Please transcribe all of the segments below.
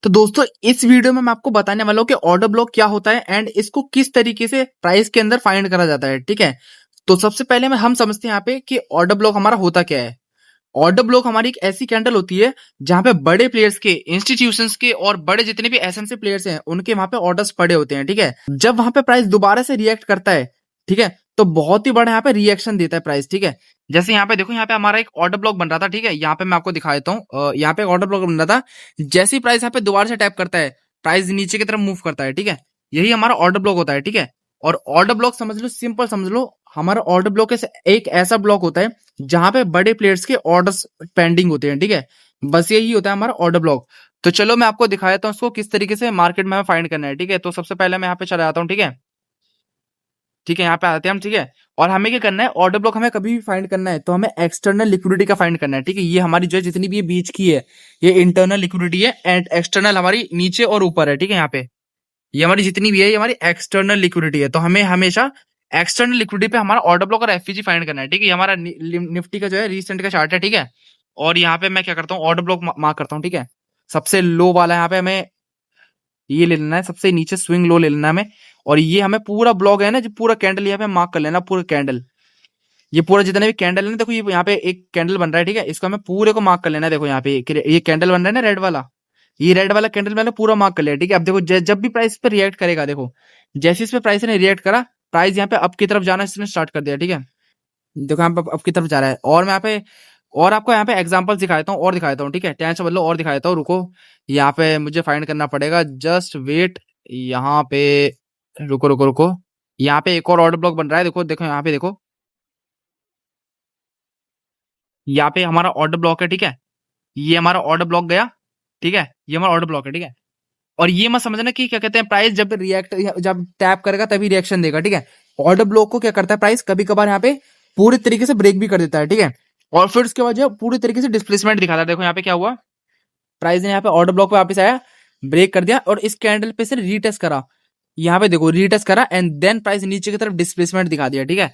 तो दोस्तों इस वीडियो में मैं आपको बताने वाला हूँ कि ऑर्डर ब्लॉक क्या होता है एंड इसको किस तरीके से प्राइस के अंदर फाइंड करा जाता है। ठीक है, तो सबसे पहले में हम समझते हैं यहाँ पे कि ऑर्डर ब्लॉक हमारा होता क्या है। ऑर्डर ब्लॉक हमारी एक ऐसी कैंडल होती है जहां पे बड़े प्लेयर्स के, इंस्टीट्यूशंस के और बड़े जितने भी एसएमसी प्लेयर्स हैं उनके वहां पे ऑर्डर्स पड़े होते हैं। ठीक है, जब वहां पे प्राइस दोबारा से रिएक्ट करता है, ठीक है, तो बहुत ही बड़ा यहाँ पे रिएक्शन देता है प्राइस। ठीक है, जैसे यहाँ पे देखो, यहाँ पे हमारा एक ऑर्डर ब्लॉक बन रहा था। ठीक है, यहाँ पे मैं आपको दिखा देता हूँ। यहाँ पे एक ऑर्डर ब्लॉक बन रहा था। जैसे ही प्राइस यहाँ पे दोबारा से टैप करता है, प्राइस नीचे की तरफ मूव करता है। ठीक है, यही हमारा ऑर्डर ब्लॉक होता है। ठीक है, और ऑर्डर ब्लॉक समझ लो, सिंपल समझ लो, हमारा ऑर्डर ब्लॉक एक ऐसा ब्लॉक होता है जहां पे बड़े प्लेयर्स के ऑर्डर्स पेंडिंग होते हैं। ठीक है, बस यही होता है हमारा ऑर्डर ब्लॉक। तो चलो मैं आपको दिखा देता हूँ उसको किस तरीके से मार्केट में हमें फाइंड करना है। ठीक है, तो सबसे पहले मैं यहाँ पे चला जाता हूँ। ठीक है, ठीक है, यहाँ पे आते हैं हम। ठीक है, और हमें क्या करना है, ऑर्डर ब्लॉक हमें कभी भी फाइंड करना है तो हमें एक्सटर्नल लिक्विडिटी का फाइंड करना है। ठीक है, ये हमारी जो है जितनी भी ये बीच की है, ये इंटरनल लिक्विडिटी है एंड एक्सटर्नल हमारी नीचे और ऊपर है। ठीक है, यहाँ पे ये हमारी जितनी भी है ये हमारी एक्सटर्नल लिक्विडिटी है। तो हमें हमेशा एक्सटर्नल लिक्विडिटी पे हमारा ऑर्डर ब्लॉक और एफवीजी फाइंड करना है। ठीक है, ये हमारा निफ्टी का जो है रिसेंट का चार्ट है। ठीक है, और यहाँ पे मैं क्या करता हूँ, ऑर्डर ब्लॉक मार्क करता हूँ। ठीक है, सबसे लो वाला यहाँ पे हमें ये ले लेना है, सबसे नीचे स्विंग लो ले लेना है हमें। और ये हमें पूरा ब्लॉक है ना, जो पूरा कैंडल यहाँ पे मार्क कर लेना, पूरा कैंडल, ये पूरा जितने भी कैंडल है ना, देखो ये यहाँ पे एक कैंडल बन रहा है। ठीक है, इसको हमें पूरे को मार्क कर लेना है। देखो यहाँ पे ये कैंडल बन रहा है ना रेड वाला, ये रेड वाला कैंडल मैंने पूरा मार्क कर लिया। ठीक है, अब देखो जब भी प्राइस पे रिएक्ट करेगा, देखो जैसे इस पे प्राइस ने रिएक्ट करा, प्राइस यहाँ पे अप की तरफ जाना इसने स्टार्ट कर दिया। ठीक है, देखो यहाँ पे अप की तरफ जा रहा है। और मैं यहाँ पे और आपको यहाँ पे एग्जांपल दिखा देता हूँ और दिखा देता हूँ। ठीक है, टेंशन मत लो, और दिखा देता हूँ, रुको। यहाँ पे मुझे फाइंड करना पड़ेगा, जस्ट वेट। यहाँ पे रुको रुको रुको, यहाँ पे एक और ऑर्डर ब्लॉक बन रहा है। देखो देखो यहाँ पे देखो, यहाँ पे हमारा ऑर्डर ब्लॉक है। ठीक है, ये हमारा ऑर्डर ब्लॉक गया। ठीक है, ये हमारा ऑर्डर ब्लॉक है। ठीक है, और ये मत समझना कि क्या कहते हैं, प्राइस जब टैप करेगा तभी रिएक्शन देगा। ठीक है, ऑर्डर ब्लॉक को क्या करता है प्राइस, कभी कभार यहाँ पे पूरी तरीके से ब्रेक भी कर देता है। ठीक है, और फिर उसके बाद जो है पूरी तरीके से डिस्प्लेसमेंट दिखाता है। देखो यहाँ पे क्या हुआ, प्राइस ने यहाँ पे ऑर्डर ब्लॉक पे वापस आया, ब्रेक कर दिया और इस कैंडल पे से रीटेस्ट करा। यहाँ पे देखो रीटेस्ट करा एंड देन प्राइस नीचे की तरफ डिस्प्लेसमेंट दिखा दिया। ठीक है,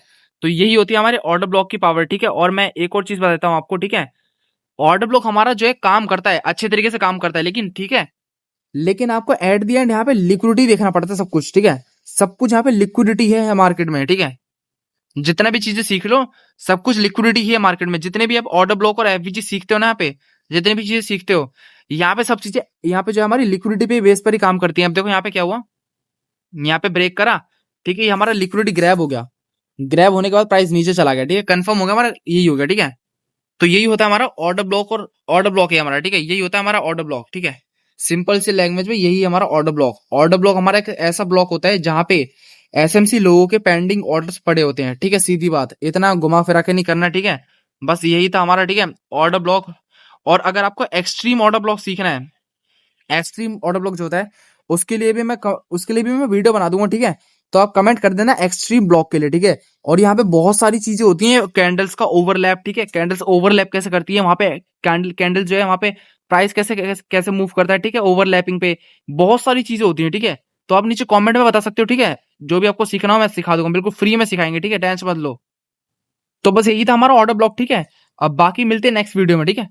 तो यही होती है हमारे ऑर्डर ब्लॉक की पावर। ठीक है, और मैं एक और चीज बताता हूँ आपको। ठीक है, ऑर्डर ब्लॉक हमारा जो है काम करता है, अच्छे तरीके से काम करता है, लेकिन ठीक है, लेकिन आपको एट दी एंड यहाँ पे लिक्विडिटी देखना पड़ता है सब कुछ। ठीक है, सब कुछ यहाँ पे लिक्विडिटी है मार्केट में। ठीक है, जितना भी चीजें सीख लो, सब कुछ लिक्विडिटी ही है मार्केट में। जितने भी आप ऑर्डर ब्लॉक और एफवीजी सीखते हो ना, यहाँ पे जितने भी चीजें सीखते हो, यहाँ पे सब चीजें यहाँ पे जो हमारी लिक्विडिटी पे बेस पर ही काम करती है। अब देखो यहाँ पे क्या हुआ, यहाँ पे ब्रेक करा। ठीक है, ये हमारा लिक्विडिटी ग्रैब हो गया, ग्रैब होने के बाद प्राइस नीचे चला गया। ठीक है, कंफर्म हो गया हमारा, यही हो गया। ठीक है, तो यही होता है हमारा ऑर्डर ब्लॉक, और ऑर्डर ब्लॉक है हमारा। ठीक है, यही होता है हमारा ऑर्डर ब्लॉक। ठीक है, सिंपल सी लैंग्वेज में यही हमारा ऑर्डर ब्लॉक। ऑर्डर ब्लॉक हमारा एक ऐसा ब्लॉक होता है जहां पे एसएमसी लोगों के पेंडिंग ऑर्डर्स पड़े होते हैं। ठीक है, सीधी बात, इतना घुमा फिरा के नहीं करना। ठीक है, बस यही था हमारा। ठीक है, ऑर्डर ब्लॉक। और अगर आपको एक्सट्रीम ऑर्डर ब्लॉक सीखना है, एक्सट्रीम ऑर्डर ब्लॉक जो होता है, उसके लिए भी मैं वीडियो बना दूंगा। ठीक है, तो आप कमेंट कर देना एक्सट्रीम ब्लॉक के लिए। ठीक है, और यहाँ पे बहुत सारी चीजें होती हैं, कैंडल्स का ओवरलैप। ठीक है, कैंडल्स ओवरलैप कैसे करती है, वहां पे कैंडल जो है वहां पे प्राइस कैसे कैसे, कैसे मूव करता है। ठीक है, ओवरलैपिंग पे बहुत सारी चीजें होती हैं। ठीक है, तो आप नीचे कमेंट में बता सकते हो। ठीक है, जो भी आपको सीखना हो मैं सिखा दूंगा, बिल्कुल फ्री में सिखाएंगे। ठीक है, टेंशन मत लो। तो बस यही था हमारा ऑर्डर ब्लॉक। ठीक है, अब बाकी मिलते हैं नेक्स्ट वीडियो में। ठीक है।